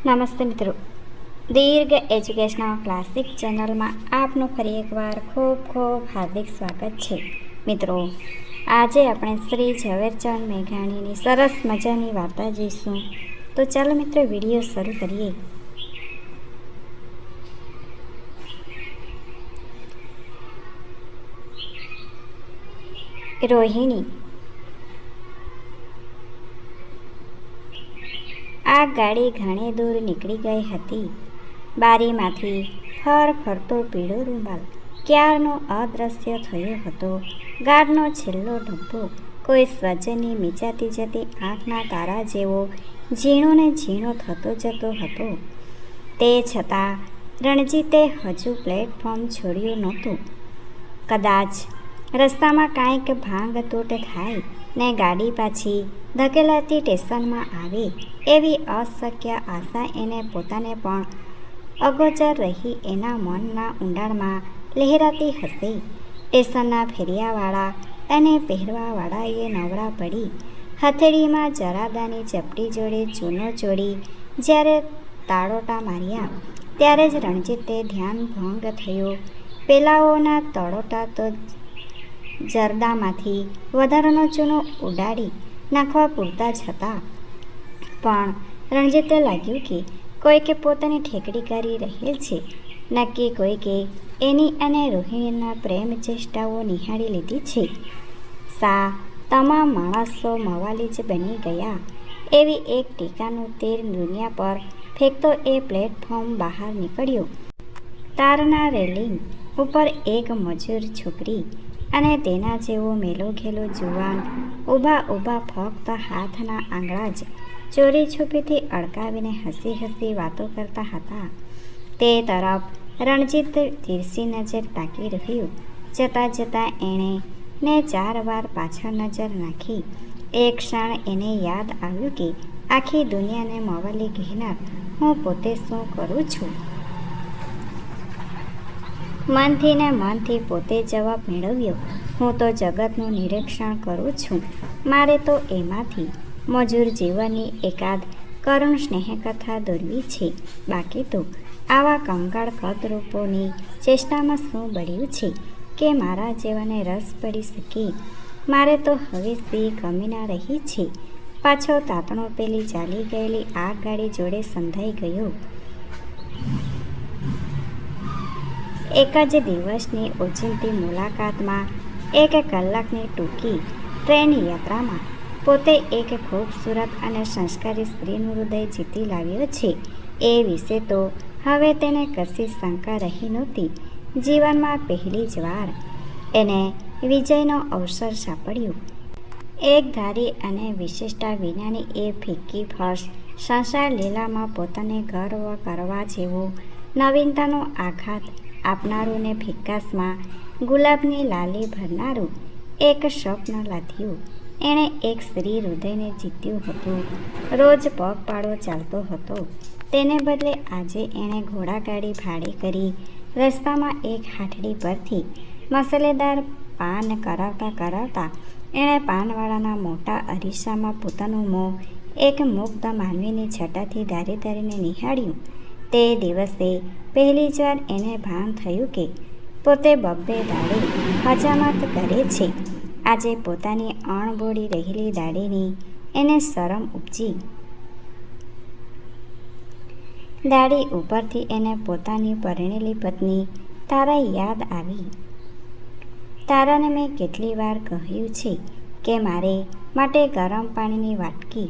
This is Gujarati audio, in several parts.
નમસ્તે મિત્રો, દીર્ઘ એજ્યુકેશનલ ક્લાસિક ચેનલમાં આપનું ફરી એકવાર ખૂબ ખૂબ હાર્દિક સ્વાગત છે. મિત્રો, આજે આપણે શ્રી ઝવેરચંદ મેઘાણીની સરસ મજાની વાર્તા જોઈશું. તો ચાલો મિત્રો, વિડીયો શરૂ કરીએ. રોહિણી. આ ગાડી ઘણી દૂર નીકળી ગઈ હતી. બારીમાંથી ફરતો પીળો રૂમાલ ક્યારનો અદૃશ્ય થયો હતો. ગાઢનો છેલ્લો ડબ્બો કોઈ સ્વજનની મીચાતી જતી આંખના તારા જેવો ઝીણો ને ઝીણો થતો જતો હતો. તે છતાં રણજીતે હજુ પ્લેટફોર્મ છોડ્યું નહોતું. કદાચ રસ્તામાં કાંઈક ભાંગતૂટ થાય ને ગાડી પાછી ધકેલાતી સ્ટેશનમાં આવે એવી અશક્ય આશા એને પોતાને પણ અગોચર રહી એના મનના ઊંડાણમાં લહેરાતી હશે. સ્ટેશનના ફેરિયાવાળા અને પહેરવાવાળાએ નવરા પડી હથેળીમાં જરાદાની ચપટી જોડે ચૂનો ચોડી જ્યારે તાળોટા માર્યા ત્યારે જ રણજીતે ધ્યાન ભંગ થયો. પેલાઓના તળોટા તો જરદામાંથી વધારાનો ચૂનો ઉડાડી નાખવા પૂરતા જ હતા, પણ રણજીતે લાગ્યું કે કોઈકે પોતાની ઠેકડી કરી રહેલ છે. નક્કી કોઈકે એની અને રોહિણીના પ્રેમ ચેષ્ટાઓ નિહાળી લીધી છે. સા તમામ માણસો મવાલી જ બની ગયા એવી એક ટીકાનું તીર દુનિયા પર ફેંકતો એ પ્લેટફોર્મ બહાર નીકળ્યો. તારના રેલિંગ ઉપર એક મજૂર છોકરી અને તેના જેવો મેલોઘેલો જુવાન ઊભા ફક્ત હાથના આંગળા જ ચોરી છુપીથી અડકાવીને હસી વાતો કરતા હતા. તે તરફ રણજીત તીરસી નજર તાકી રહ્યું. જતાં એણે ને 4 વાર પાછળ નજર નાખી. એક ક્ષણ એને યાદ આવ્યું કે આખી દુનિયાને મવાલી કહેનાર હું પોતે શું કરું છું. મનથી પોતે જવાબ મેળવ્યો, હું તો જગતનું નિરીક્ષણ કરું છું. મારે તો એમાંથી મજૂર જીવનની એકાદ કરુણ સ્નેહકથા દોરવી છે. બાકી તો આવા કંગાળ કદરૂપોની ચેષ્ટામાં શું બળ્યું છે કે મારા જેવાને રસ પડી શકે. મારે તો હવે સી કમી ના રહી છે. પાછો તાતણો પેલી ચાલી ગયેલી આ ગાડી જોડે સંધાઈ ગયો. એક જ દિવસની ઓચિંતી મુલાકાતમાં 1 કલાકની ટૂંકી ટ્રેન યાત્રામાં પોતે એક ખૂબસૂરત અને સંસ્કારી સ્ત્રીનું હૃદય જીતી લાવ્યો છે એ વિશે તો હવે તેને કશી શંકા રહી નહોતી. જીવનમાં પહેલી જ વાર એને વિજયનો અવસર સાંપડ્યો. એકધારી અને વિશિષ્ટતા વિનાની એ ફિક્કી ફર્શ સંસાર લીલામાં પોતાને ગર્વ કરવા જેવો નવીનતાનો આઘાત આપનારું ને ફિક્કાસમાં ગુલાબની લાલી ભરનારું એક સ્વપ્ન લાદ્યું. એણે એક સ્ત્રી હૃદયને જીત્યું હતું. રોજ પગપાળો ચાલતો હતો. તેને બદલે આજે એણે ઘોડાગાડી ભાડે કરી રસ્તામાં એક હાટડી પરથી મસાલેદાર પાન કરાવતા એણે પાનવાળાના મોટા અરીસામાં પોતાનું મોં એક મુગ્ધ માનવીની છટાથી દારીને નિહાળ્યું. તે દિવસે પહેલી જ વાર એને ભાન થયું કે પોતે 2 દાડે હજામત કરે છે. આજે પોતાની અણબોળી રહેલી દાઢીની એને શરમ ઉપજી. દાઢી ઉપરથી એને પોતાની પરણેલી પત્ની તારા યાદ આવી. તારાને મેં કેટલી વાર કહ્યું છે કે મારે માટે ગરમ પાણીની વાટકી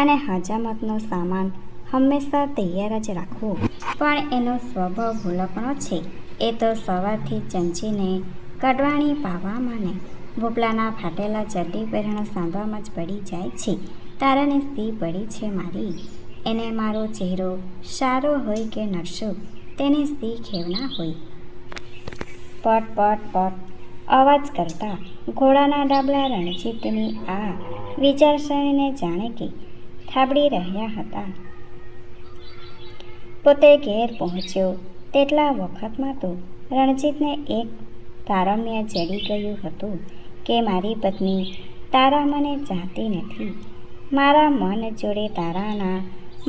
અને હજામતનો સામાન હંમેશા તૈયાર જ રાખવો, પણ એનો સ્વભાવ ભૂલકણો છે. એ તો સવારથી ચંચીને કડવાણી પાવામાં ને ભૂપલાના ફાટેલા ચડ્ડી પહેરણ સાંધવામાં જ પડી જાય છે. તારાને સી પડી છે મારી. એને મારો ચહેરો સારો હોય કે નરસો તેને સી ખેવના હોય. પટ અવાજ કરતા ઘોડાના ડાબલા રણજીતની આ વિચારસરણીને જાણે કે થાબડી રહ્યા હતા. પોતે ઘેર પહોંચ્યો તેટલા વખતમાં તો રણજીતને એક તારમ્ય જડી ગયું હતું કે મારી પત્ની તારા મને ચાહતી નથી. મારા મન જોડે તારાના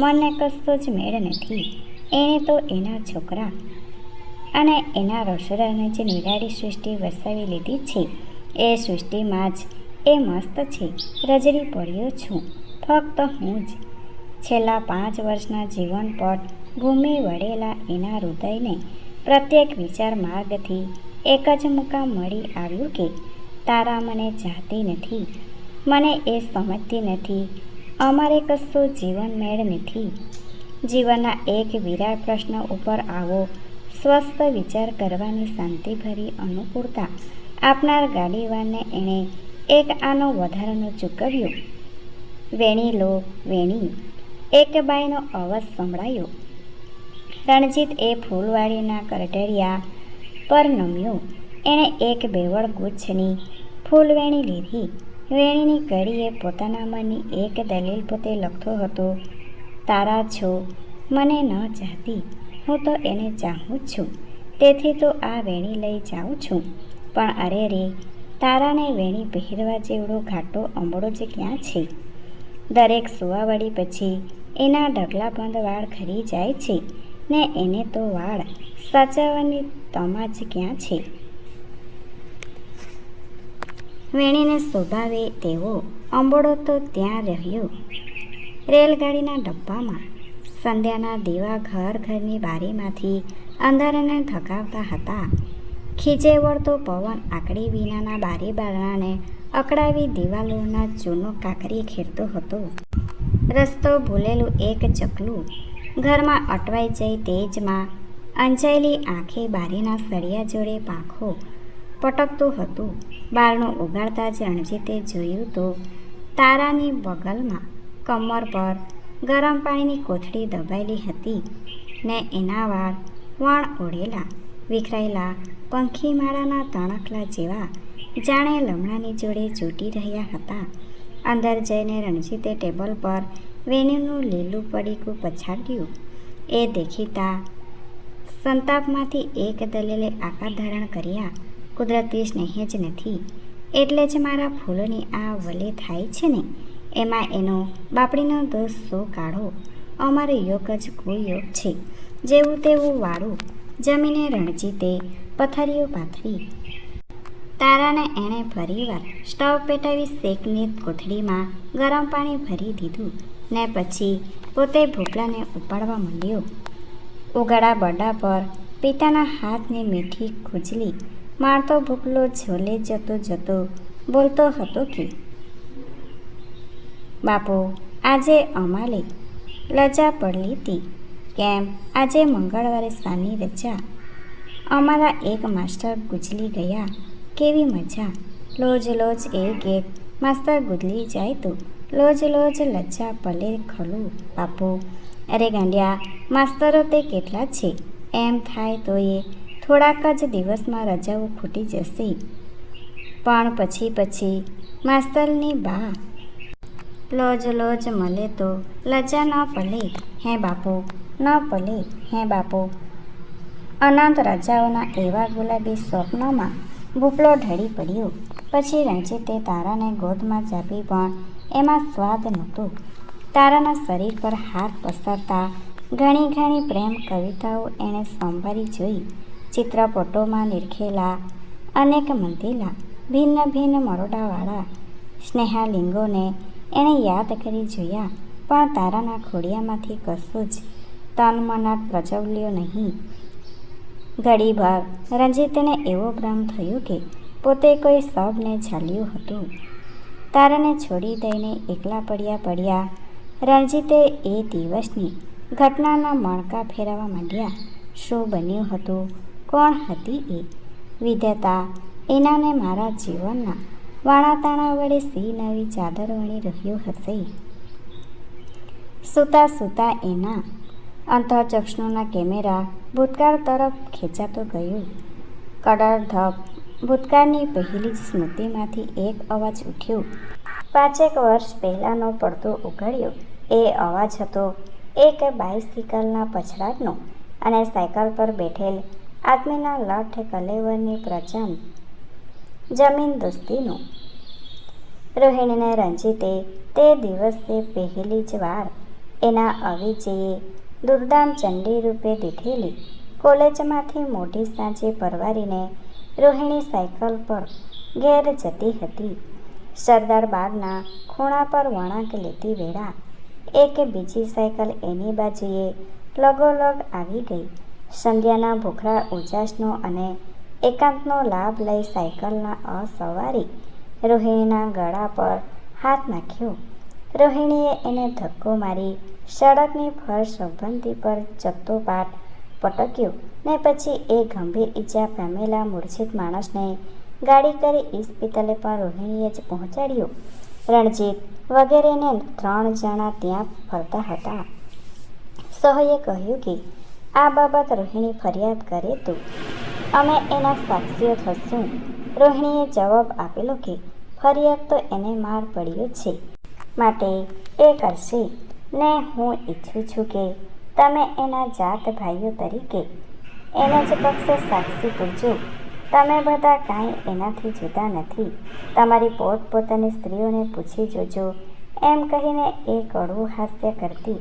મનને કશો જ મેળ નથી. એણે તો એના છોકરા અને એના રસોડાને જે નિરાળી સૃષ્ટિ વસાવી લીધી છે એ સૃષ્ટિમાં જ એ મસ્ત છે. રજડી પડ્યો છું ફક્ત હું જ. છેલ્લા 5 વર્ષના જીવનપટ ઘૂમી વળેલા એના હૃદયને પ્રત્યેક વિચાર માર્ગથી એક જ મુકામ મળી આવ્યું કે તારા મને ચાહતી નથી, મને એ સમજતી નથી, અમારે કશો જીવન મેળ નથી. જીવનના એક વિરાટ પ્રશ્ન ઉપર આવો સ્વસ્થ વિચાર કરવાની શાંતિભરી અનુકૂળતા આપનાર ગાડીવાનને એણે એક આનો વધારાનો ચૂકવ્યો. વેણી લો વેણી, એક બાઈનો અવાજ સંભળાયો. રણજીત એ ફૂલવાડીના કરડરિયા પર નમ્યો. એણે એક બેવડ ગુચ્છની ફૂલવેણી લીધી. વેણીની કડીએ પોતાના મનની એક દલીલ પોતે લખતો હતો. તારા છો મને ન ચાહતી, હું તો એને ચાહું જ છું, તેથી તો આ વેણી લઈ જાઉં છું. પણ અરે રે, તારાને વેણી પહેરવા જેવડો ઘાટો અંબળો જ ક્યાં છે? દરેક સુવાવડી પછી એના ઢગલાબંધ વાળ ખરી જાય છે ને એને તો વાળ સાચવવાની તમાજ ક્યાં છે? વેણીને શોભાવે તેવો અંબળો તો ત્યાં રહ્યો રેલગાડીના ડબ્બામાં. સંધ્યાના દીવા ઘર ઘરની બારીમાંથી અંધારાને ધગાવતા હતા. ખીજે વળતો પવન આકડી વિનાના બારી બારણાને અકળાવી દિવાલોના ચૂનો કાંકરી ખેરતો હતો. રસ્તો ભૂલેલું એક ચકલું ઘરમાં અટવાઈ જઈ તેજમાં અંજાયેલી આંખે બારીના સળિયા જોડે પાંખો પટકતું હતું. બારણું ઉગાડતા જ રણજીતે જોયું તો તારાની બગલમાં કમર પર ગરમ પાણીની કોથળી દબાયેલી હતી ને એના વાળ વણ ઓળેલા વિખરાયેલા પંખીમાળાના તણખલા જેવા જાણે લમણાની જોડે ચોંટી રહ્યા હતા. અંદર જઈને રણજીતે ટેબલ પર વેણીનું લીલું પડીકું પછાડ્યું. એ દેખીતા સંતાપમાંથી એક દલીલે આકાર ધારણ કર્યા. કુદરતી સ્નેહ જ નથી એટલે જ મારા ફૂલોની આ વલે થાય છે ને, એમાં એનો બાપડીનો દોષ શું કાઢો? અમારો યોગ જ કુયોગ છે. જેવું તેવું વાળું જમીને રણજીતે પથારીઓ પાથરી. તારાને એણે ફરીવાર સ્ટવ પેટાવી શેકની કોથળીમાં ગરમ પાણી ભરી દીધું ને પછી પોતે ભૂપલાને ઉપાડવા માંડ્યો. ઉગાડા બરડા પર પિતાના હાથની મીઠી ખુજલી મારતો ભૂપલો ઝોલે જતો જતો બોલતો હતો કે બાપુ, આજે અમાલે રજા પડલી હતી. કેમ? આજે મંગળવારે સાની રજા. અમારા એક માસ્ટર ગુજલી ગયા. કેવી મજા! લોજ લોજ એક એક માસ્ટર ગુજલી જાય તો લોજ લોજ લજ્જા પલે ખલું બાપુ. અરે ગાંડિયા, માસ્તરો તે કેટલા છે? એમ થાય તો એ થોડાક જ દિવસમાં રજાઓ ખૂટી જશે. પણ પછી માસ્તરની બા લોજ લોજ મળે તો લજ્જા ન પલે હે બાપુ, ન પલે હે બાપુ. અનંત રજાઓના એવા ગુલાબી સ્વપ્નોમાં ભૂપલો ઢળી પડ્યો. પછી રણજીતે તારાને ગોદમાં ચાપી પણ એમાં સ્વાદ નહોતો. તારાના શરીર પર હાથ પસરતા ઘણી ઘણી પ્રેમ કવિતાઓ એણે સંભાળી જોઈ. ચિત્રપટોમાં નિરખેલા અનેક મંદિલા ભિન્ન ભિન્ન મરોડાવાળા સ્નેહાલિંગોને એણે યાદ કરી જોયા. પણ તારાના ખોડિયામાંથી કશું જ તનમનાટ પ્રજ્વલ્યો નહીં. ઘડીભર રણજીતને એવો ભ્રમ થયો કે પોતે કોઈ શબને ઝાલ્યું હતું. તારાને છોડી દઈને એકલા પડ્યા રણજીતે એ દિવસની ઘટનાના મણકા ફેરવવા માંડ્યા. શું બન્યું હતું? કોણ હતી એ વિધાતા? એનાને મારા જીવનના વાણાતાણા વડે સી નવી ચાદર વણી રહ્યો હશે. સૂતા સૂતા એના અંતઃચક્ષુના કેમેરા ભૂતકાળ તરફ ખેંચાતો ગયો. કડરધપ ભૂતકાળની પહેલી જ સ્મૃતિમાંથી એક અવાજ ઉઠ્યો. 5 વર્ષ પહેલાંનો પડદો ઉઘાડ્યો. એ અવાજ હતો એક બાઇસિકલના પછડાટનો અને સાયકલ પર બેઠેલ આદમીના લઠ કલેવરની પ્રચંડ જમીન દોસ્તીનો. રોહિણીને રણજીતે તે દિવસે પહેલી જ વાર એના અવિજયે દુર્દામ ચંડી રૂપે દીઠેલી કોલેજમાંથી મોડી સાંજે પરવારીને રોહિણી સાયકલ પર ઘેર જતી હતી. સરદાર બાગના ખૂણા પર વળાંક લેતી વેળા એક બીજી સાયકલ એની બાજુએ લગોલગ આવી ગઈ. સંધ્યાના ભૂખરા ઉજાસનો અને એકાંતનો લાભ લઈ સાયકલના અસવારી રોહિણીના ગળા પર હાથ નાખ્યો. રોહિણીએ એને ધક્કો મારી સડકની ફર્શ સંબંધી પર ચત્તોપાટ પટક્યો ને પછી એ ગંભીર ઈજા પામેલા મૂર્છિત માણસને ગાડી કરી ઇસ્પિતલે પણ રોહિણીએ જ પહોંચાડ્યો. રણજીત વગેરેને 3 જણા ત્યાં ફરતા હતા. સહોએ કહ્યું કે આ બાબત રોહિણી ફરિયાદ કરે તો અમે એના સાક્ષીઓ થશું. રોહિણીએ જવાબ આપેલો કે ફરિયાદ તો એને માર પડ્યો છે માટે એ કરશે ને હું ઈચ્છું છું કે તમે એના જાત ભાઈઓ તરીકે એને જ પક્ષે સાક્ષી પૂરજો. તમે બધા કાંઈ એનાથી જુદા નથી. તમારી પોતપોતાની સ્ત્રીઓને પૂછી જોજો. એમ કહીને એ કડવું હાસ્ય કરતી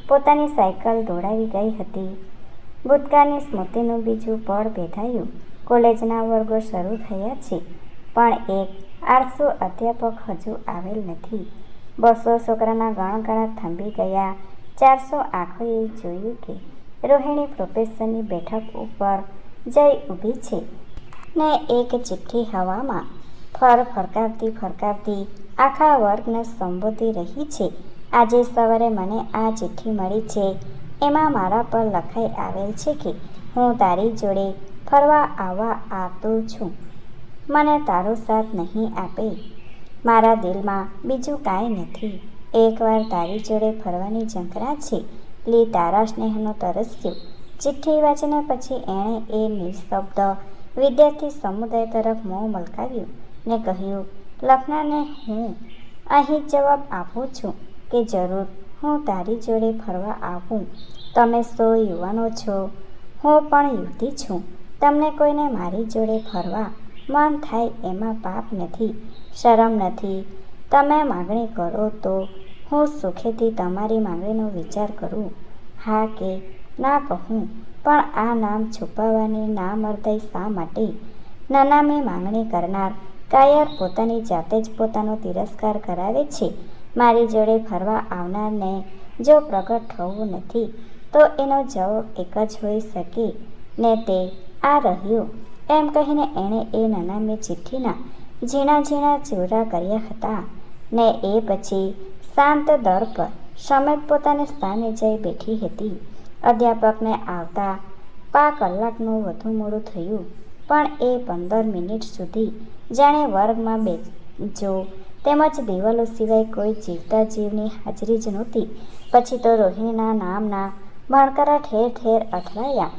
પોતાની સાયકલ દોડાવી ગઈ હતી. ભૂતકાળની સ્મૃતિનું બીજું પળ બેઠાયું. કોલેજના વર્ગો શરૂ થયા છે પણ એક આળસુ અધ્યાપક હજુ આવેલ નથી. 200 છોકરાના ગણગણા થંભી ગયા. 400 આંખોએ જોયું કે રોહિણી પ્રોફેસરની બેઠક ઉપર જઈ ઊભી છે ને એક ચિઠ્ઠી હવામાં ફરકાવતી આખા વર્ગને સંબોધી રહી છે. આજે સવારે મને આ ચિઠ્ઠી મળી છે. એમાં મારા પર લખાઈ આવેલ છે કે હું તારી જોડે ફરવા આવવા આતુર છું. મને તારો સાથ નહીં આપે. મારા દિલમાં બીજું કાંઈ નથી. એકવાર તારી જોડે ફરવાની ઝંખના છે. લી તારા સ્નેહનો તરસ્યો. ચિઠ્ઠી વાંચીને પછી એણે એ નિઃશબ્દ વિદ્યાર્થી સમુદાય તરફ મોં મલકાવ્યું ને કહ્યું, લખનારને હું અહીં જવાબ આપું છું કે જરૂર હું તારી જોડે ફરવા આવું. તમે 100 યુવાનો છો, હું પણ યુવતી છું. તમને કોઈને મારી જોડે ફરવા મન થાય એમાં પાપ નથી, શરમ નથી. તમે માગણી કરો તો હું સુખેથી તમારી માગણીનો વિચાર કરું. હા કે ના કહું. પણ આ નામ છુપાવવાની નામર્દાઈ શા માટે? નનામી માગણી કરનાર કાયર પોતાની જાતે જ પોતાનો તિરસ્કાર કરાવે છે. મારી જોડે ફરવા આવનારને જો પ્રગટ થવું નથી તો એનો જવાબ એક જ હોઈ શકે ને તે આ રહ્યો. એમ કહીને એણે એ નનામી ચિઠ્ઠીના ઝીણા ઝીણા ચૂરા કર્યા હતા ને એ પછી શાંત દર પર સમેત પોતાને સ્થાને જઈ બેઠી હતી. અધ્યાપકને આવતા 5 કલાકનું વધુ મોડું થયું પણ એ 15 મિનિટ સુધી જાણે વર્ગમાં બેજો તેમજ દિવાલો સિવાય કોઈ જીવતા જીવની હાજરી જ નહોતી. પછી તો રોહિણીના નામના ભણકારા ઠેર ઠેર અથડાયા.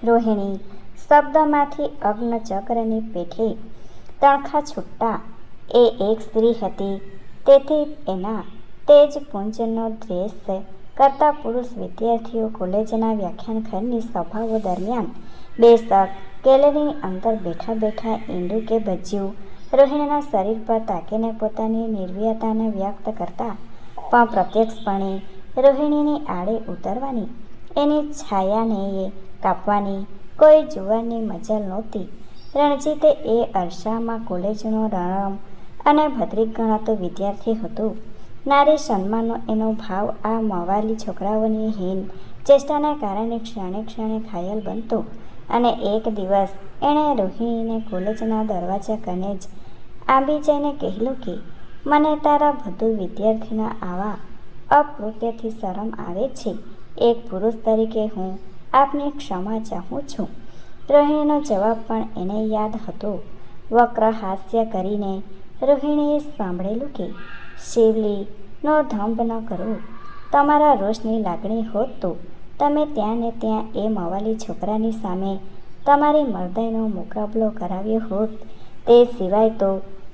રોહિણી શબ્દમાંથી અગ્નચક્રની પેઠે તણખા છૂટા. એ એક સ્ત્રી હતી તેથી એના તેજ પુંજનો દ્વેષ કરતા પુરુષ વિદ્યાર્થીઓ કોલેજના વ્યાખ્યાનખંડની સભાઓ દરમિયાન બેશક ગેલેરીની અંદર બેઠા બેઠા ઈંડું કે ભજ્યું રોહિણીના શરીર પર તાકીને પોતાની નિર્ભયતાને વ્યક્ત કરતા પણ પ્રત્યક્ષપણે રોહિણીની આડે ઉતરવાની એની છાયાને કાપવાની કોઈ જુવાનની મજાલ નહોતી. રણજીતે એ અરસામાં કોલેજનો રણમ અને ભદ્રિક ગણાતો વિદ્યાર્થી હતો. નારી સન્માનનો એનો ભાવ આ મવાલી છોકરાઓની હીન ચેષ્ટાને કારણે ક્ષણે ક્ષણે ઘાયલ બનતો અને એક દિવસ એણે રોહિણીને કોલેજના દરવાજા કને જ આંબી જઈને કહેલું કે મને તારા વધુ વિદ્યાર્થીના આવા અપકૃત્યથી શરમ આવે છે. એક પુરુષ તરીકે હું આપની ક્ષમા ચાહું છું. રોહિણીનો જવાબ પણ એને યાદ હતો. વક્ર હાસ્ય કરીને રોહિણીએ સાંભળેલું કે શિવલી નો ધંભ ન કરો. તમારા રોષની લાગણી હોત તો તમે ત્યાં ને ત્યાં એ મવાલી છોકરાની સામે તમારી મર્દાઈનો મુકાબલો કરાવ્યો હોત. તે સિવાય તો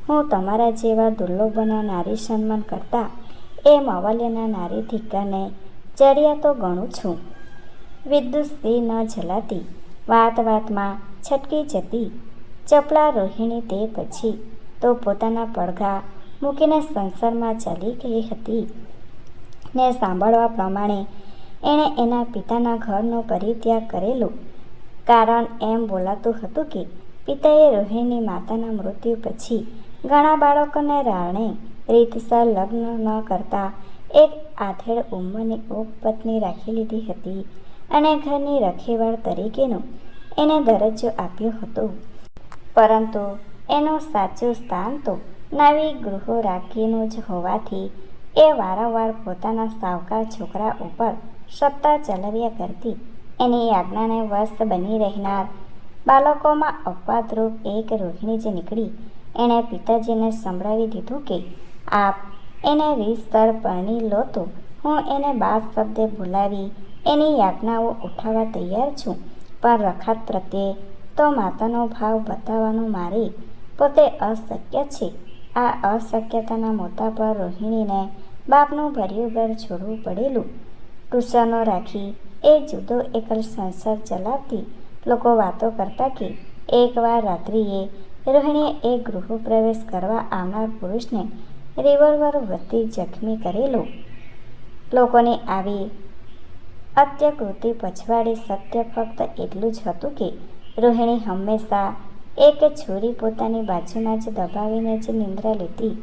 હું તમારા જેવા દુર્લભોના નારી સન્માન કરતા એ મવાલીના નારી ધિક્કારને ચડિયા તો ગણું છું. વિદ્યુતથી ન ઝલાતી, વાત વાતમાં છટકી જતી ચપલા રોહિણી તે પછી તો પોતાના પડઘા મૂકીને સંસારમાં ચાલી ગઈ હતી. ને સાંભળવા પ્રમાણે એણે એના પિતાના ઘરનો પરિત્યાગ કરેલો. કારણ એમ બોલાતું હતું કે પિતાએ રોહિણીની માતાના મૃત્યુ પછી ઘણા બાળકોને રાણે રીતસર લગ્ન ન કરતા એક આધેડ ઉંમરની ઉપપત્ની રાખી લીધી હતી અને ઘરની રખેવાળ તરીકેનો એને દરજ્જો આપ્યો હતો. પરંતુ એનું સાચું સ્થાન તો નવી ગૃહરાજ્ઞીનું જ હોવાથી એ વારંવાર પોતાના સાવકાર છોકરા ઉપર સત્તા ચલાવ્યા કરતી. એની આજ્ઞાને વશ બની રહેનાર બાળકોમાં અપવાદરૂપ એક રોહિણી જ નીકળી. એણે પિતાજીને સંભળાવી દીધું કે આપ એને રીતસર પરણી લો તો હું એને બાદ શબ્દે બોલાવી એની યાજ્ઞાઓ ઉઠાવવા તૈયાર છું, પણ રખાત પ્રત્યે તો માતાનો ભાવ બતાવવાનું મારે પોતે અશક્ય છે. આ અશક્યતાના મોટા પર રોહિણીને બાપનું ભર્યું ઘર છોડવું પડેલું. ટ્યુશનો રાખી એ જુદો એકલ સંસાર ચલાવતી. લોકો વાતો કરતા કે એકવાર રાત્રિએ રોહિણીએ એક ગૃહપ્રવેશ કરવા આવનાર પુરુષને રિવોલ્વર વતી જખમી કરેલો. લોકોની આવી અત્યકૃતિ પછવાડે સત્ય ફક્ત એટલું જ હતું કે રોહિણી હંમેશા એક છોરી પોતાની બાજુમાં જ દબાવીને જ નિંદ્રા લેતી.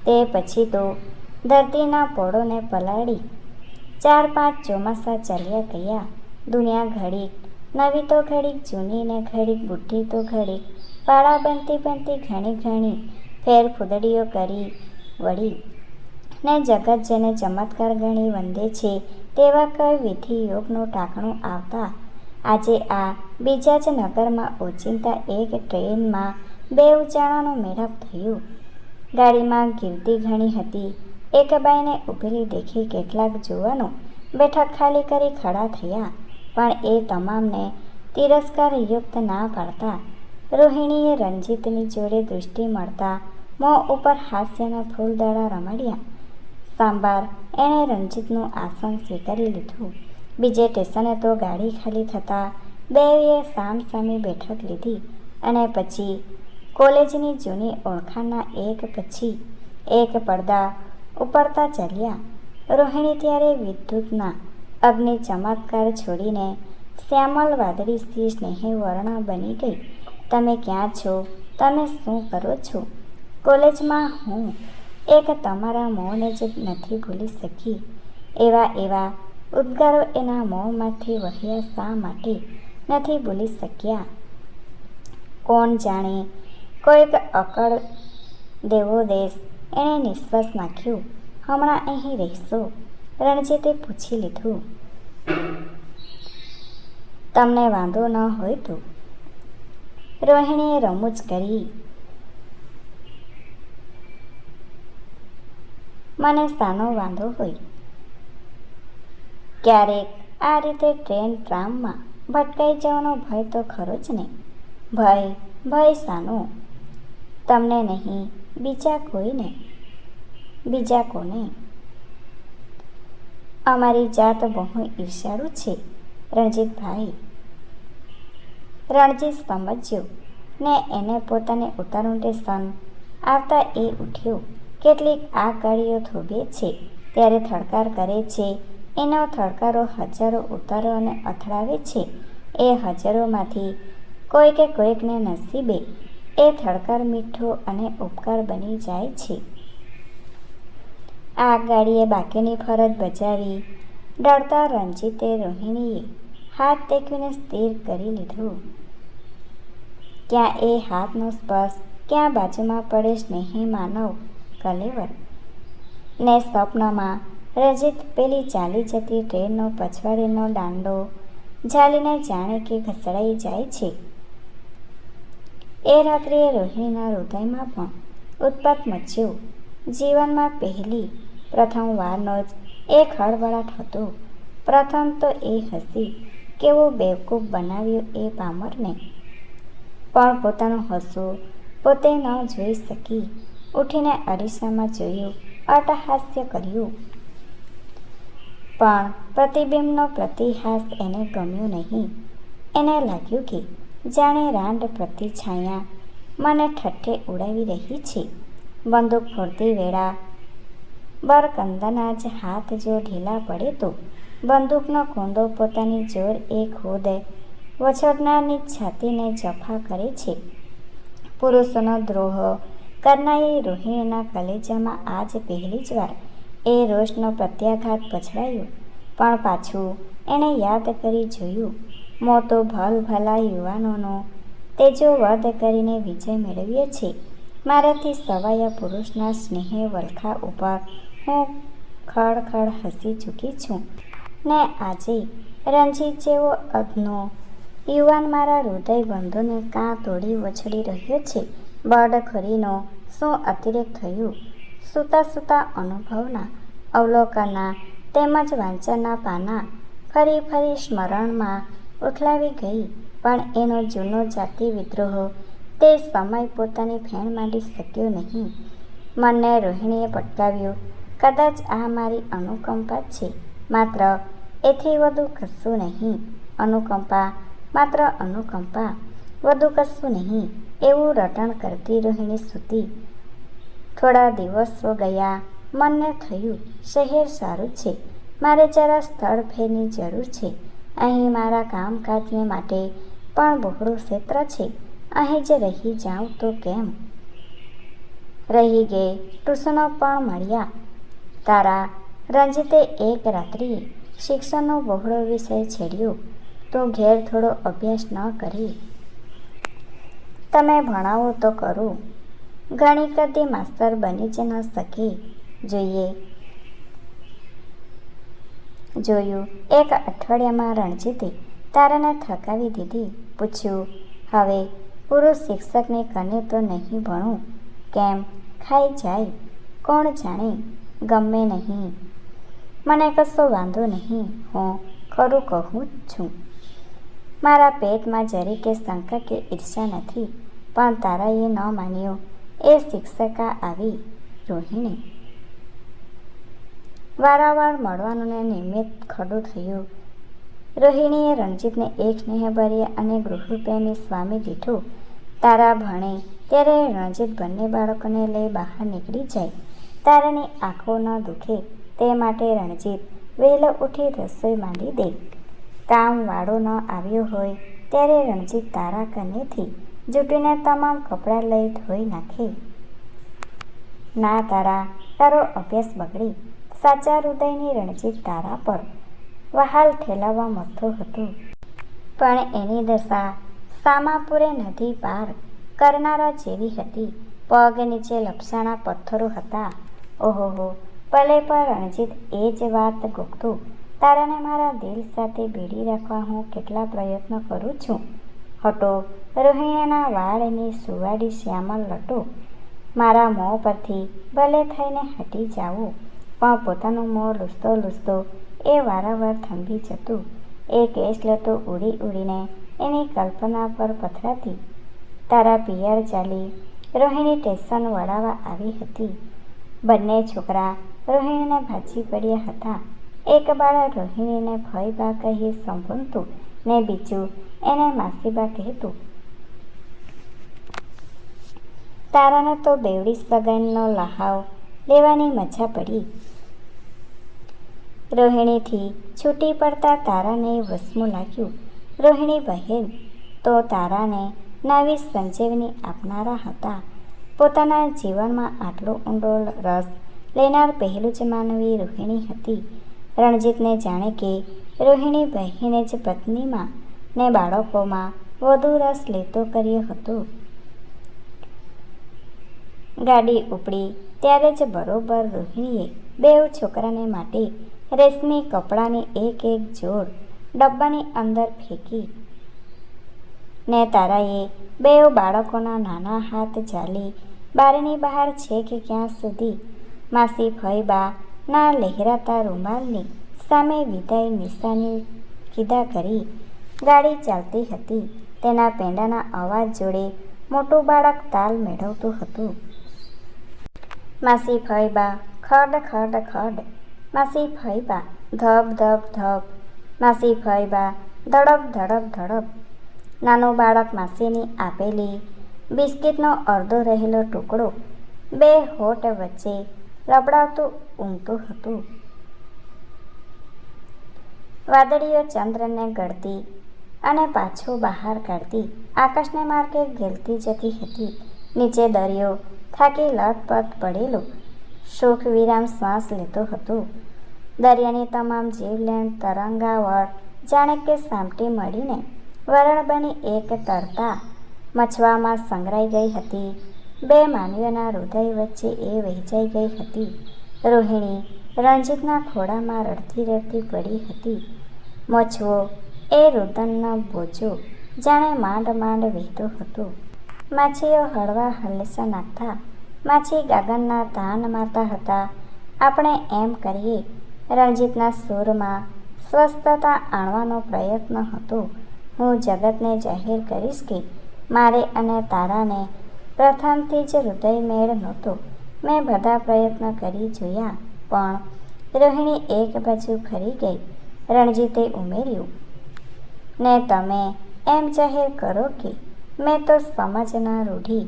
તે પછી તો ધરતીના પોળોને પલાળી 4-5 ચોમાસા ચાલ્યા ગયા. દુનિયા ઘડીક નવી તો ઘડીક જૂની ને ઘડીક બુઢી તો ઘડીક પાળા બનતી ઘણી ફેરફૂદડીઓ કરી વળી ને જગત જેને ચમત્કાર ગણી વંદે છે તેવા કઈ વિધિ યોગનું ટાંકણું આવતા આજે આ બીજા જ નગરમાં ઓચિંતા એક ટ્રેનમાં 2 જણાનો મેળાપ થયો. ગાડીમાં ગીર્દી ઘણી હતી. એક બાઈને ઊભેલી દેખી કેટલાક જુવાનો બેઠક ખાલી કરી ખડા થયા, પણ એ તમામને તિરસ્કારયુક્ત ના પાડતા. રોહિણીએ રણજીતની જોડે દૃષ્ટિ મળતા મોં ઉપર હાસ્યના ફૂલદાડા રમાડ્યા. સાંભાર એણે રણજીતનું આસન સ્વીકારી લીધું. બીજે સ્ટેશને તો ગાડી ખાલી થતાં બેઉએ સામસામી બેઠક લીધી અને પછી કોલેજની જૂની ઓળખાણના એક પછી એક પડદા ઉપડતા ચાલ્યા. રોહિણી ત્યારે વિદ્યુતના અગ્નિ ચમત્કાર છોડીને શ્યામલ વાદળીથી સ્નેહવર્ણ બની ગઈ. તમે ક્યાં છો? તમે શું કરો છો? કોલેજમાં હું. એક તમારા મોંને જ નથી ભૂલી શકી. એવા ઉદ્ગારો એના મોંમાંથી વહ્યા. શા માટે નથી ભૂલી શક્યા? કોણ જાણે કોઈક અકળ દેવો દેશ એણે નિશ્વાસ નાખ્યો. હમણાં અહીં રહેશો? રણજીતે પૂછી લીધું. તમને વાંધો ન હોય તો? રોહિણીએ રમૂજ કરી. મને શાનો વાંધો હોય? ક્યારેક આ રીતે ટ્રેન ટ્રામમાં ભટકાઈ જવાનો ભય તો ખરો જ ને. ભય શાનો? તમને નહીં, બીજા કોઈને. બીજા કોને? અમારી જાત બહુ ઈર્ષાળુ છે રણજીતભાઈ. રણજીત સમજ્યો ને એને પોતાને ઉતારું ટેન્શન આવતા એ ઉઠ્યો. કેટલીક આ ગાડીઓ થોભે છે ત્યારે થડકાર કરે છે. એનો થડકારો હજારો ઉતારોને અથડાવે છે. એ હજારોમાંથી કોઈકને નસીબે એ થડકાર મીઠો અને ઉપકાર બની જાય છે. આ ગાડીએ બાકીની ફરજ બજાવી. ડરતા રણજીતે રોહિણીએ હાથ ટેકવીને સ્થિર કરી લીધું. ક્યાં એ હાથનો સ્પર્શ, ક્યાં બાજુમાં પડે સ્નેહી માનવ કલેવર. ને સ્વપ્નમાં રણજીત પેલી ચાલી જતી ટ્રેનનો પછવાડીનો દાંડો ઝાલીને જાણે કે ઘસડાઈ જાય છે. એ રાત્રિએ રોહિણીના હૃદયમાં પણ ઉત્પાત મચ્યો. જીવનમાં પ્રથમ વારનો જ એક હળવળાટ હતો. પ્રથમ તો એ હસી કેવો બેવકૂફ બનાવ્યો એ પામરને. પણ પોતાનું હસવું પોતે ન જોઈ શકી. ઉઠીને અરીસામાં જોયું, અટ્ટહાસ્ય કર્યું. પણ પ્રતિબિંબનો પ્રતિહાસ એને ગમ્યું નહીં. એને લાગ્યું કે જાણે રાંડ પ્રતિછાયા મને ઠઠ્ઠે ઉડાવી રહી છે. બંદૂક ફોડતી વેળા બરકંદના જ હાથ જો ઢીલા પડે તો બંદૂકનો કુંડો પોતાની જોર એ ખુદ વછોડનારની છાતીને જફા કરે છે. પુરુષોનો દ્રોહ કરનારી રોહિણીના કલેજામાં આજ પહેલી જ વાર એ રોષનો પ્રત્યાઘાત પછડાયો. પણ પાછું એણે યાદ કરી જોયું, મોતો ભલભલા યુવાનોનો તેજોવધ કરીને વિજય મેળવ્યો છે. મારાથી સવાયા પુરુષના સ્નેહે વલખા ઉપર હું ખડખડ હસી ચૂકી છું, ને આજે રણજીત જેવો અધનો યુવાન મારા હૃદયબંધોને કાં તોડી વછડી રહ્યો છે. બળખોરીનો શું અતિરેક થયું! સૂતા સૂતા અનુભવના, અવલોકનના તેમજ વાંચનના પાનાં ફરી ફરી સ્મરણમાં ઉથલાવી ગઈ, પણ એનો જૂનો જાતિ વિદ્રોહ તે સમય પોતાની ફેણ માંડી શક્યો નહીં. મનને રોહિણીએ પટકાવ્યું. કદાચ આ મારી અનુકંપા છે, માત્ર એથી વધુ કશું નહીં. અનુકંપા, માત્ર અનુકંપા, વધુ કશું નહીં, એવું રટણ કરતી રોહિણી સૂતી. થોડા દિવસો ગયા. મનને થયું, શહેર સારું છે, મારે જરા સ્થળ ફેરની જરૂર છે. અહીં મારા કામકાજને માટે પણ બહોળું ક્ષેત્ર છે. અહીં જ રહી જાઉં તો કેમ? રહી ગઈ. ટ્યુશનો પણ મળ્યા. તારા રણજીતે એક રાત્રિએ શિક્ષણનો બહોળો વિષય છેડ્યો. તું ઘેર થોડો અભ્યાસ ન કરી? તમે ભણાવો તો કરું. ઘણી કદી માસ્તર બની જ ન શકે. જોયું. એક અઠવાડિયામાં રણજીતે તારાને થકાવી દીધી. પૂછ્યું, હવે પુરુષ શિક્ષકની કને તો નહીં ભણું? કેમ, ખાઈ જાય? કોણ જાણે, ગમે નહીં. મને કશો વાંધો નહીં, હું ખરું કહું છું. મારા પેટમાં જરીકે શંકા કે ઈર્ષા નથી. પણ તારાએ ન માન્યું. એ શિક્ષિકા આવી, રોહિણી. વારંવાર મળવાનું નિમિત્ત ખડું થયું. રોહિણીએ રણજીતને એક સ્નેહભર્યા અને ગૃહપ્રેમી સ્વામી દીઠું. તારા ભણે ત્યારે રણજીત બંને બાળકોને લઈ બહાર નીકળી જાય. તારાની આંખો ન દુખે તે માટે રણજીત વહેલો ઉઠી રસોઈ માંડી દે. કામવાળો ન આવ્યો હોય ત્યારે રણજીત તારા કનેથી જૂટીને તમામ કપડાં લઈ ધોઈ નાખે. ના તારા, તારો અભ્યાસ બગડે. સાચા હૃદયની રણજીત તારા પર વહાલ ઠેલાવવા મથતો હતો. પણ એની દશા સામાપુરે નદી પાર કરનારા જેવી હતી. પગ નીચે લપસાણા પથ્થરો હતા. ઓહોહો, ભલે પણ રણજીત એ જ વાત ગોખતો. તારાને મારા દિલ સાથે ભેડી રાખવા હું કેટલા પ્રયત્નો કરું છું. હટો, રોહિણીના વાળની સુવાડી શ્યામલ લટો. મારા મોં પરથી ભલે થઈને હટી જાઓ, પણ પોતાનું મોં લૂછતો લૂછતો એ વારંવાર થંભી જતું. એ કેસલટો ઉડી ઉડીને એની કલ્પના પર પથરાતી. તારા પિયર ચાલી રોહિણી સ્ટેશન વળાવવા આવી હતી. બંને છોકરા રોહિણીને ભાજી પડ્યા હતા. એક બાળક રોહિણીને ફઈબા કહી સંબોધતું ને બીજું એને માસીબા કહેતું. તારાને તો બેવડી સગાઈનો લહાવ લેવાની મજા પડી. રોહિણીથી છૂટી પડતા તારાને વસમું લાગ્યું. રોહિણી બહેન તો તારાને નવી સંજીવની આપનારા હતા. પોતાના જીવનમાં આટલો ઊંડો રસ લેનાર પહેલું જ માનવી રોહિણી હતી. રણજીતને જાણે કે રોહિણી બહેને જ પત્નીમાં ને બાળકોમાં વધુ રસ લેતો કર્યો હતો. ગાડી ઉપડી ત્યારે જ બરોબર રોહિણીએ બેઉ છોકરાને માટે રેશમી કપડાની એક એક જોડ ડબ્બાની અંદર ફેંકી ને તારાએ બેઉ બાળકોના નાના હાથ ઝાલી બારીની બહાર છે કે ક્યાં સુધી માસી ફઈબા ના લહેરાતા રૂમાલની સામે વિદાય નિશાની કીધા કરી. ગાડી ચાલતી હતી. તેના પેંડાના અવાજ જોડે મોટું બાળક તાલ મેળવતું હતું. માસી ફઈબા, ખડ ખડ ખડ. માસી ફઈબા, ધબ ધબ ધબ. માસી ફઈબા, ધડપ ધડપ ધડપ. નાનું બાળક માસીની આપેલી બિસ્કિટનો અડધો રહેલો ટુકડો બે હોઠ વચ્ચે લબડાવતું ઊંઘતું હતું. વાદળીઓ ચંદ્રને ગળતી અને પાછું બહાર કાઢતી આકાશને માર્ગે ઘેલતી જતી હતી. નીચે દરિયો થાકી લથપથ પડેલો સુખ વિરામ શ્વાસ લેતો હતો. દરિયાની તમામ જીવલેણ તરંગાવળ જાણે કે સામટી મળીને વરણ બની એક તરતા મછવામાં સંગ્રાઈ ગઈ હતી. બે માનવીઓના હૃદય વચ્ચે એ વહેંચાઈ ગઈ હતી. રોહિણી રણજીતના ખોળામાં રડતી રડતી પડી હતી. મછવો એ રુદનનો બોજો જાણે માંડ માંડ વહેતો હતો. માછીઓ હળવા હલેસા નાખતા માછી ગાગરના તાન મારતા હતા. આપણે એમ કરીએ, રણજીતના સૂરમાં સ્વસ્થતા આણવાનો પ્રયત્ન હતો. હું જગતને જાહેર કરીશ કે મારે અને તારાને પ્રથમથી જ હૃદય મેળ નહોતો. મેં બધા પ્રયત્ન કરી જોયા, પણ રોહિણી એક બાજુ ખરી ગઈ. રણજીતે ઉમેર્યું, ને તમે એમ જાહેર કરો કે મેં તો સમાજના રૂઢિ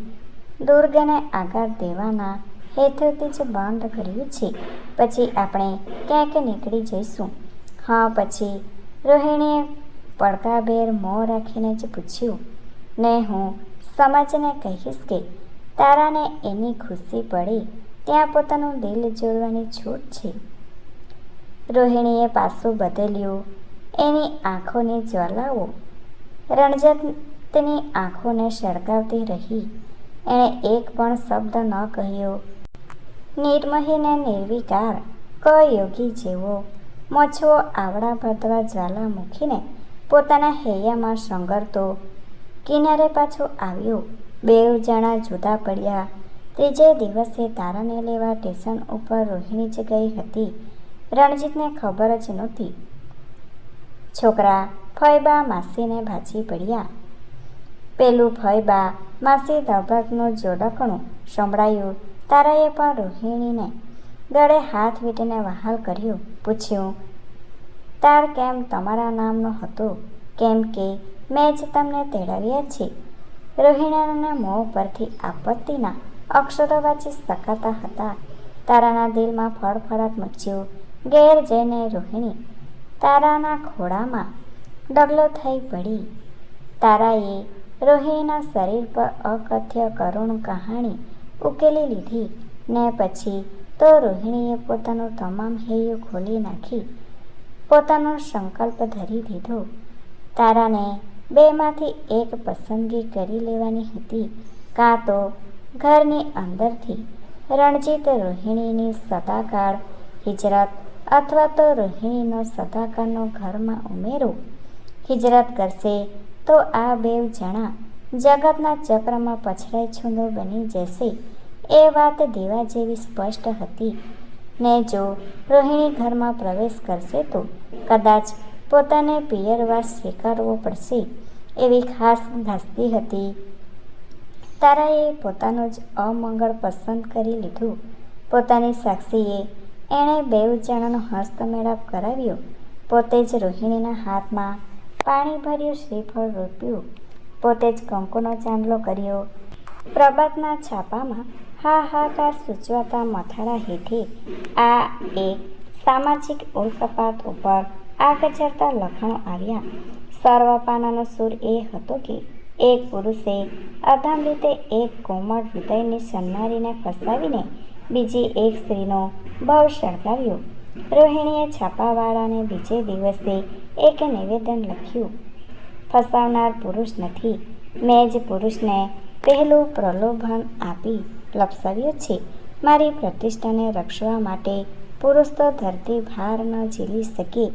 દુર્ગને આઘાત દેવાના હેતુથી જ બંધ કર્યું છે. પછી આપણે ક્યાંક નીકળી જઈશું. હા, પછી રોહિણીએ પડકાભેર મોં રાખીને જ પૂછ્યું, ને હું સમાજને કહીશ કે તારાને એની ખુશી પડે ત્યાં પોતાનું દિલ જોડવાની છૂટ છે. રોહિણીએ પાસું બદલ્યું. એની આંખોની જ્વાલાઓ રણજીતની આંખોને સળગાવતી રહી. એણે એક પણ શબ્દ ન કહ્યો. નિર્મહીને નિર્વિકાર કયોગી જેવો મછવો આવડા ભદવા જ્વાલા મૂકીને પોતાના હૈયામાં સંગરતો કિનારે પાછો આવ્યો. બેઉ જણા જુદા પડ્યા. ત્રીજે દિવસે તારાને લેવા સ્ટેશન ઉપર રોહિણી જ ગઈ હતી. રણજીતને ખબર જ નહોતી. છોકરા ફઈબા માસીને ભાજી પડ્યા. પેલું ફઈબા માસી ધબકનું જોડકણું સંભળાયું. તારાએ પણ રોહિણીને ગળે હાથ વીંટીને વહાલ કર્યું. પૂછ્યું, તાર કેમ તમારા નામનો હતો? કેમ કે મેં જ તમને તેડાવ્યા છે. રોહિણીના મોં પરથી આપત્તિના અક્ષરો વાંચી શકાતા હતા. તારાના દિલમાં ફળફળાટ મચ્યું. ઘેર જઈને રોહિણી તારાના ખોળામાં ડગલો થઈ પડી. તારાએ રોહિણીના શરીર પર અકથ્ય કરુણ કહાણી ઉકેલી લીધી. ને પછી તો રોહિણીએ પોતાનું તમામ હૈયું ખોલી નાખી પોતાનો સંકલ્પ ધરી દીધો. તારાને બેમાંથી એક પસંદગી કરી લેવાની હતી. કાં તો ઘરની અંદરથી રણજીત રોહિણીની સદાકાળ હિજરત અથવા તો રોહિણીનો સદાકાળનો ઘરમાં ઉમેરો. હિજરત કરશે તો આ બેવ જણા જગતના ચક્રમાં પછડાઈ છૂંદો બની જશે. એ વાત દીવા જેવી સ્પષ્ટ હતી. ને જો રોહિણી ઘરમાં પ્રવેશ કરશે તો કદાચ પોતાને પિયરવાસ સ્વીકારવો પડશે એવી ખાસ ધાસ્તી હતી. તારાએ પોતાનું જ અમંગળ પસંદ કરી લીધું. પોતાની સાક્ષીએ એણે બેઉ જણાનો હસ્તમેળાપ કરાવ્યો. પોતે જ રોહિણીના હાથમાં પાણી ભર્યું શ્રીફળ રોપ્યું. પોતે જ કંકુનો ચાંદલો કર્યો. પ્રભાતના છાપામાં હાહાકાર સૂચવાતા મથાળા હેઠે આ એક સામાજિક ઉલ્કાપાત ઉપર આગ ઝરતા લખાણો આવ્યા. સર્વ પાનાનો સૂર એ હતો કે એક પુરુષે અધમ રીતે એક કોમળ હૃદયની સન્નારીને ફસાવીને બીજી એક સ્ત્રીનો ભાવ સળગાવ્યો. રોહિણીએ છાપાવાળાને બીજે દિવસે એક નિવેદન લખ્યું, ફસાવનાર પુરુષ નથી, મેં જ પુરુષને પહેલું પ્રલોભન આપી લપસાવ્યો છે. મારી પ્રતિષ્ઠાને રક્ષવા માટે પુરુષ તો ધરતી ભાર ન ઝીલી શકે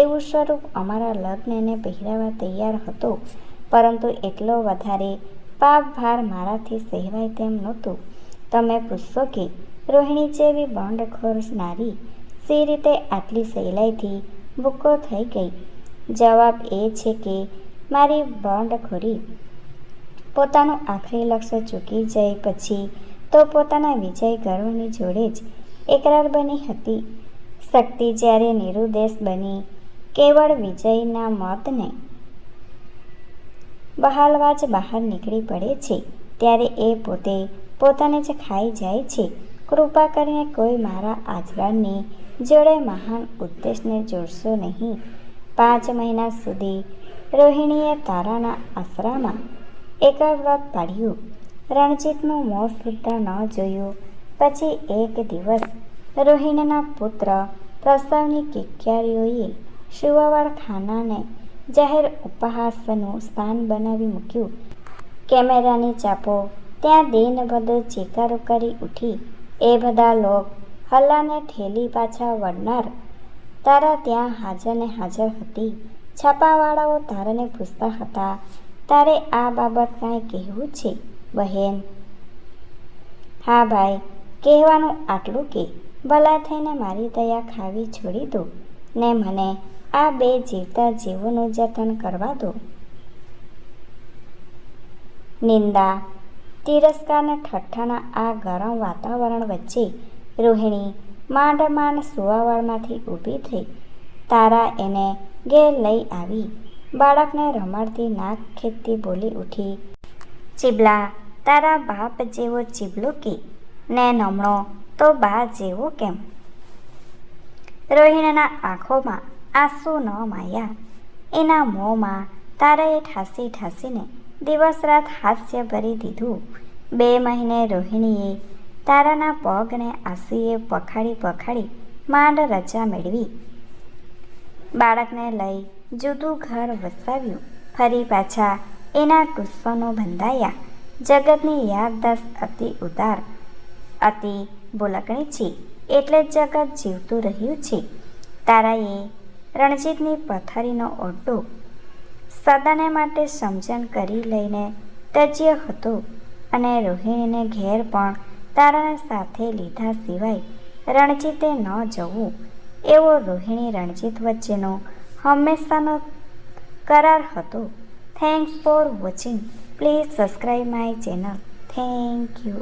એવું સ્વરૂપ અમારા લગ્નને પહેરાવા તૈયાર હતો, પરંતુ એટલો વધારે પાપ ભાર મારાથી સહેવાય તેમ નહોતું. તમે પૂછશો કે રોહિણી જેવી બંડખોર નારી સી રીતે આટલી સહેલાઈથી ભૂક્કો થઈ ગઈ? જવાબ એ છે કે મારી બંડખોરી પોતાનું આખરી લક્ષ્ય ચૂકી જઈ પછી તો પોતાના વિજય ગર્વની જોડે જ એકરાર બની હતી. શક્તિ જ્યારે નિરુદ્દેશ બની કેવળ વિજયના મતને બહાલવા જ બહાર નીકળી પડે છે ત્યારે એ પોતે પોતાને જ ખાઈ જાય છે. કૃપા કરીને કોઈ મારા આચરણની જોડે મહાન ઉદ્દેશને જોડશો નહીં. 5 મહિના સુધી રોહિણીએ તારાના આશરામાં એકાવ્રત પાડ્યું. રણજીતનું મોં સુદ્ધા ન જોયું. પછી એક દિવસ રોહિણીના પુત્ર પ્રસવની કિક્યારીઓએ સુવાવાળ ખાનાને જાહેર ઉપહાસનું સ્થાન બનાવી મૂક્યું. કેમેરાની ચાપો ત્યાં દિનબદો ચીકારો કરી ઉઠી. એ બધા લોક હલ્લાને ઠેલી પાછા વળનાર તારા ત્યાં હાજર ને હાજર હતી. છાપાવાળાઓ તારાને પૂછતા હતા, તારે આ બાબત કાંઈ કહેવું છે બહેન? હા ભાઈ, કહેવાનું આટલું કે ભલા થઈને મારી દયા ખાવી છોડી દો ને મને આ 2 જીવતા જીવોનું જતન કરવા દો. નિંદા, તિરસ્કાર ને ઠઠ્ઠાના આ ગરમ વાતાવરણ વચ્ચે રોહિણી માંડ માંડ સુવાવાળમાંથી ઊભી થઈ. તારા એને ઘેર લઈ આવી. બાળકને રમાડતી નાક ખેંચતી બોલી ઉઠી, ચીબલા, તારા બાપ જેવો ચીબલો કે ને નમણો તો બા જેવો કેમ? રોહિણીના આંખોમાં આંસુ ન માયા. એના મોંમાં તારાએ ઠાસી ઠાસીને દિવસ રાત હાસ્ય ભરી દીધું. 2 મહિને રોહિણીએ તારાના પગને આંસુએ પખાડી પખાડી માંડ રજા મેળવી. બાળકને લઈ જુદું ઘર વસાવ્યું. ફરી પાછા એના ટુસ્સનો બંધાયા. જગતની યાદદાસ્ત અતિ ઉદાર, અતિ બોલકણી છે, એટલે જગત જીવતું રહ્યું છે. તારાએ રણજીતની પથારીનો ઓરડો સદાને માટે સમજણ કરી લઈને ત્યજ્ય હતો અને રોહિણીને ઘેર પણ તારાને સાથે લીધા સિવાય રણજીતે ન જવું એવો રોહિણી રણજીત વચ્ચેનો હંમેશાનો કરાર હતો. Thanks for watching. Please subscribe my channel. Thank you.